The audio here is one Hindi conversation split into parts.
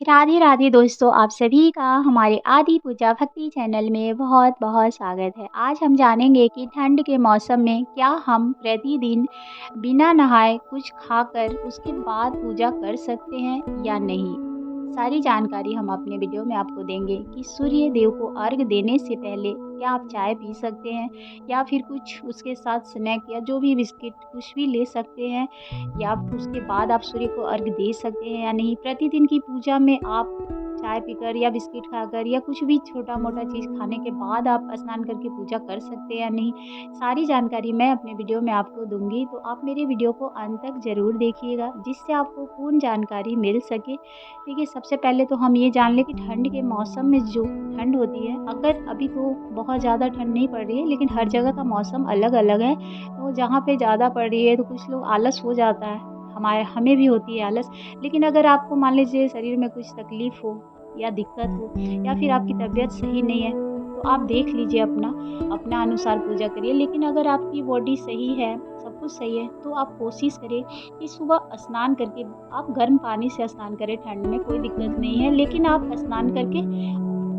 राधे राधे दोस्तों, आप सभी का हमारे आदि पूजा भक्ति चैनल में बहुत बहुत स्वागत है। आज हम जानेंगे कि ठंड के मौसम में क्या हम प्रतिदिन बिना नहाए कुछ खाकर उसके बाद पूजा कर सकते हैं या नहीं। सारी जानकारी हम अपने वीडियो में आपको देंगे कि सूर्य देव को अर्घ देने से पहले क्या आप चाय पी सकते हैं या फिर कुछ उसके साथ स्नैक या जो भी बिस्किट कुछ भी ले सकते हैं, या उसके बाद आप सूर्य को अर्घ दे सकते हैं या नहीं। प्रतिदिन की पूजा में आप चाय पीकर या बिस्किट खाकर या कुछ भी छोटा-मोटा चीज़ खाने के बाद आप स्नान करके पूजा कर सकते हैं या नहीं। सारी जानकारी मैं अपने वीडियो में आपको दूँगी, तो आप मेरे वीडियो को अंत तक ज़रूर देखिएगा, जिससे आपको पूर्ण जानकारी मिल सके। देखिए, सबसे पहले तो हम ये जान लें कि ठंड के मौसम में जो ठंड होती है, अगर अभी तो बहुत ज़्यादा ठंड नहीं पड़ रही है, लेकिन हर जगह का मौसम अलग-अलग है। तो जहाँ पे ज़्यादा पड़ रही है तो कुछ लोग आलस हो जाता है, हमें भी होती है आलस। लेकिन अगर आपको मान लीजिए शरीर में कुछ तकलीफ़ हो या दिक्कत हो या फिर आपकी तबीयत सही नहीं है, तो आप देख लीजिए अपना अनुसार पूजा करिए। लेकिन अगर आपकी बॉडी सही है, सब कुछ सही है, तो आप कोशिश करें कि सुबह स्नान करके आप गर्म पानी से स्नान करें। ठंड में कोई दिक्कत नहीं है, लेकिन आप स्नान करके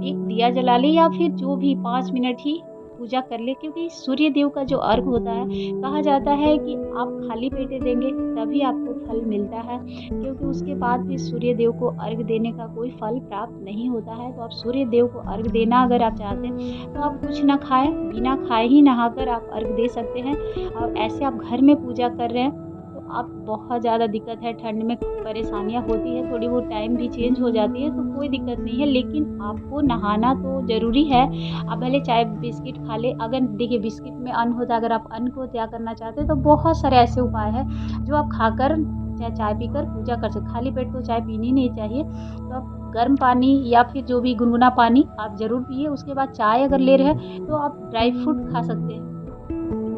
एक दिया जला लें या फिर जो भी 5 मिनट ही पूजा कर लें, क्योंकि सूर्य देव का जो अर्घ होता है, कहा जाता है कि आप खाली पेटे देंगे तभी आपको फल मिलता है, क्योंकि उसके बाद भी सूर्य देव को अर्घ देने का कोई फल प्राप्त नहीं होता है। तो आप सूर्य देव को अर्घ देना अगर आप चाहते हैं, तो आप कुछ ना खाएँ, बिना खाए ही नहाकर आप अर्घ दे सकते हैं। और ऐसे आप घर में पूजा कर रहे हैं, तो आप बहुत ज़्यादा दिक्कत है, ठंड में परेशानियाँ होती है, थोड़ी बहुत टाइम भी चेंज हो जाती है, तो कोई दिक्कत नहीं है, लेकिन आपको नहाना तो ज़रूरी है। आप भले चाय बिस्किट खा लें, अगर देखिए बिस्किट में अन्न होता है, अगर आप अन्न को त्याग करना चाहते हैं, तो बहुत सारे ऐसे उपाय हैं जो आप खाकर चाहे चाय पीकर पूजा कर सकते। खाली पेट तो चाय पीनी नहीं चाहिए, तो आप गर्म पानी या फिर जो भी गुनगुना पानी आप ज़रूर पिए। उसके बाद चाय अगर ले रहे हैं, तो आप ड्राई फ्रूट खा सकते हैं।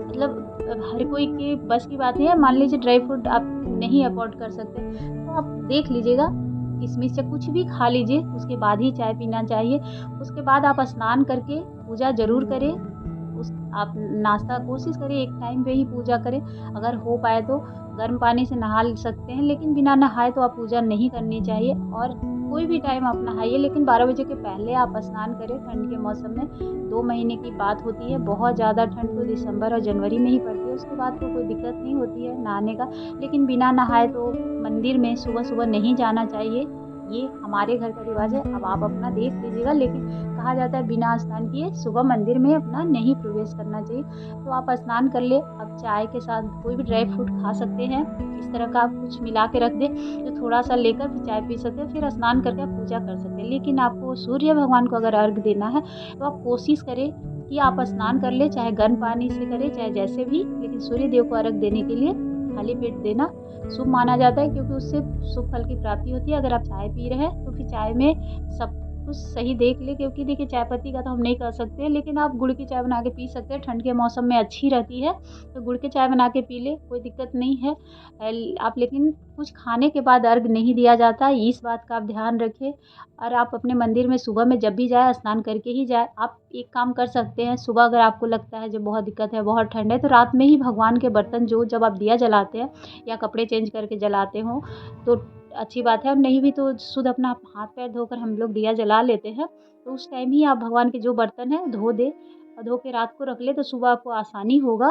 मतलब हर कोई के बस की बात नहीं है। मान लीजिए ड्राई फ्रूट आप नहीं अफ़ोर्ड कर सकते, तो आप देख लीजिएगा, किशमिश या कुछ भी खा लीजिए, उसके बाद ही चाय पीना चाहिए। उसके बाद आप स्नान करके पूजा ज़रूर करें। उस आप नाश्ता कोशिश करिए एक टाइम पे ही पूजा करें। अगर हो पाए तो गर्म पानी से नहा ल सकते हैं, लेकिन बिना नहाए तो आप पूजा नहीं करनी चाहिए। और कोई भी टाइम आप नहाइए, लेकिन 12 बजे के पहले आप स्नान करें। ठंड के मौसम में 2 महीने की बात होती है, बहुत ज़्यादा ठंड तो दिसंबर और जनवरी में ही पड़ती है, उसके बाद तो कोई दिक्कत नहीं होती है नहाने का। लेकिन बिना नहाए तो मंदिर में सुबह-सुबह नहीं जाना चाहिए, ये हमारे घर का रिवाज है। अब आप अपना देख लीजिएगा, लेकिन कहा जाता है बिना स्नान किए सुबह मंदिर में अपना नहीं प्रवेश करना चाहिए। तो आप स्नान कर लें, आप चाय के साथ कोई भी ड्राई फ्रूट खा सकते हैं, इस तरह का आप कुछ मिला के रख दें, तो थोड़ा-सा लेकर फिर चाय पी सकते हैं, फिर स्नान करके आप पूजा कर सकते हैं। लेकिन आपको सूर्य भगवान को अगर अर्घ देना है, तो आप कोशिश करें कि आप स्नान कर लें, चाहे गर्म पानी से करें, चाहे जैसे भी, लेकिन सूर्य देव को अर्घ देने के लिए खाली पेट देना शुभ माना जाता है, क्योंकि उससे शुभ फल की प्राप्ति होती है। अगर आप चाय पी रहे हैं, तो फिर चाय में सब कुछ सही देख लें, क्योंकि देखिए चाय पत्ती का तो हम नहीं कर सकते, लेकिन आप गुड़ की चाय बना के पी सकते हैं, ठंड के मौसम में अच्छी रहती है, तो गुड़ की चाय बना के पी लें, कोई दिक्कत नहीं है। आप लेकिन कुछ खाने के बाद अर्घ नहीं दिया जाता, इस बात का आप ध्यान रखें। और आप अपने मंदिर में सुबह में जब भी जाएँ, स्नान करके ही जाएँ। आप एक काम कर सकते हैं, सुबह अगर आपको लगता है जो बहुत दिक्कत है, बहुत ठंड है, तो रात में ही भगवान के बर्तन जो जब आप दिया जलाते हैं या कपड़े चेंज करके जलाते हो, तो अच्छी बात है। और नहीं भी तो शुद्ध अपना हाथ पैर धोकर हम लोग दिया जला लेते हैं, तो उस टाइम ही आप भगवान के जो बर्तन हैं धो दें, और धो के रात को रख लें, तो सुबह आपको आसानी होगा।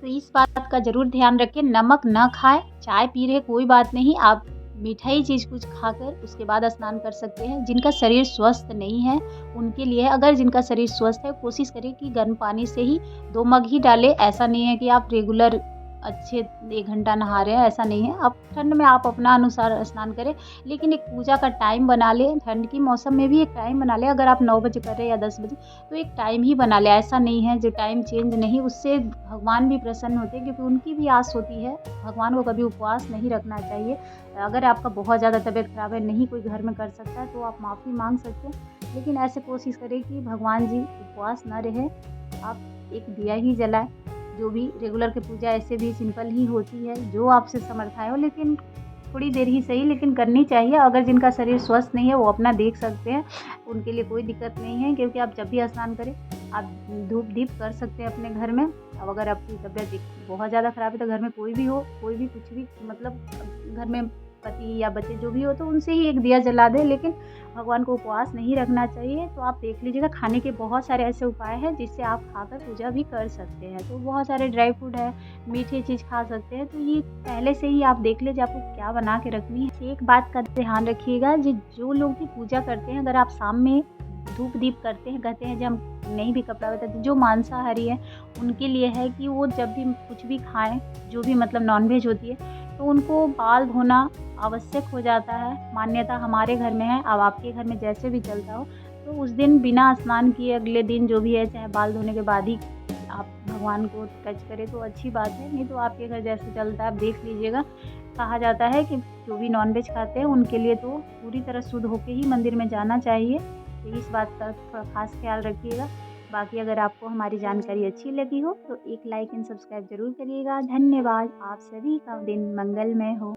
तो इस बात का ज़रूर ध्यान रखें, नमक ना खाएँ, चाय पी रहे कोई बात नहीं, आप मीठाई चीज़ कुछ खाकर उसके बाद स्नान कर सकते हैं। जिनका शरीर स्वस्थ नहीं है, उनके लिए है। अगर जिनका शरीर स्वस्थ है, कोशिश करें कि गर्म पानी से ही 2 मग ही डालें। ऐसा नहीं है कि आप रेगुलर अच्छे 1 घंटा नहा रहे हैं, ऐसा नहीं है। आप ठंड में आप अपना अनुसार स्नान करें, लेकिन एक पूजा का टाइम बना लें। ठंड के मौसम में भी एक टाइम बना लें, अगर आप 9 बजे कर रहे हैं या 10 बजे, तो एक टाइम ही बना लें। ऐसा नहीं है जो टाइम चेंज नहीं, उससे भगवान भी प्रसन्न होते हैं, क्योंकि उनकी भी आस होती है। भगवान को कभी उपवास नहीं रखना चाहिए। अगर आपका बहुत ज़्यादा तबीयत ख़राब है, नहीं कोई घर में कर सकता है, तो आप माफ़ी माँग सकते हैं। लेकिन ऐसे कोशिश करें कि भगवान जी उपवास ना रहे, आप एक दिया ही जलाएँ। जो भी रेगुलर की पूजा ऐसे भी सिंपल ही होती है, जो आपसे समर्थ आए हो, लेकिन थोड़ी देर ही सही, लेकिन करनी चाहिए। अगर जिनका शरीर स्वस्थ नहीं है, वो अपना देख सकते हैं, उनके लिए कोई दिक्कत नहीं है, क्योंकि आप जब भी स्नान करें, आप धूप-दीप कर सकते हैं अपने घर में। अब अगर आपकी तबीयत बहुत ज़्यादा ख़राब है, तो घर में कोई भी हो, कोई भी कुछ भी, मतलब घर में पति या बच्चे जो भी हो तो उनसे ही एक दिया जला दें, लेकिन भगवान को उपवास नहीं रखना चाहिए। तो आप देख लीजिएगा, खाने के बहुत सारे ऐसे उपाय हैं जिससे आप खाकर पूजा भी कर सकते हैं। तो बहुत सारे ड्राई फ्रूट है, मीठी चीज़ खा सकते हैं। तो ये पहले से ही आप देख लीजिए आपको क्या बना के रखनी है। एक बात का ध्यान रखिएगा, जो लोग भी पूजा करते हैं, अगर आप शाम में धूप दीप करते हैं, कहते हैं जब नहीं भी कपड़ा बताते, जो मांसाहारी है उनके लिए है कि वो जब भी कुछ भी खाएं, जो भी मतलब नॉनवेज होती है, तो उनको बाल धोना आवश्यक हो जाता है। मान्यता हमारे घर में है, अब आपके घर में जैसे भी चलता हो, तो उस दिन बिना स्नान किए अगले दिन जो भी है, चाहे बाल धोने के बाद ही आप भगवान को टच करें तो अच्छी बात है, नहीं तो आपके घर जैसे चलता है आप देख लीजिएगा। कहा जाता है कि जो भी नॉनवेज खाते हैं उनके लिए तो पूरी तरह शुद्ध होके ही मंदिर में जाना चाहिए। तो इस बात का थोड़ा ख़ास ख्याल रखिएगा। बाकी अगर आपको हमारी जानकारी अच्छी लगी हो तो एक लाइक एंड सब्सक्राइब ज़रूर करिएगा। धन्यवाद। आप सभी का दिन मंगलमय हो।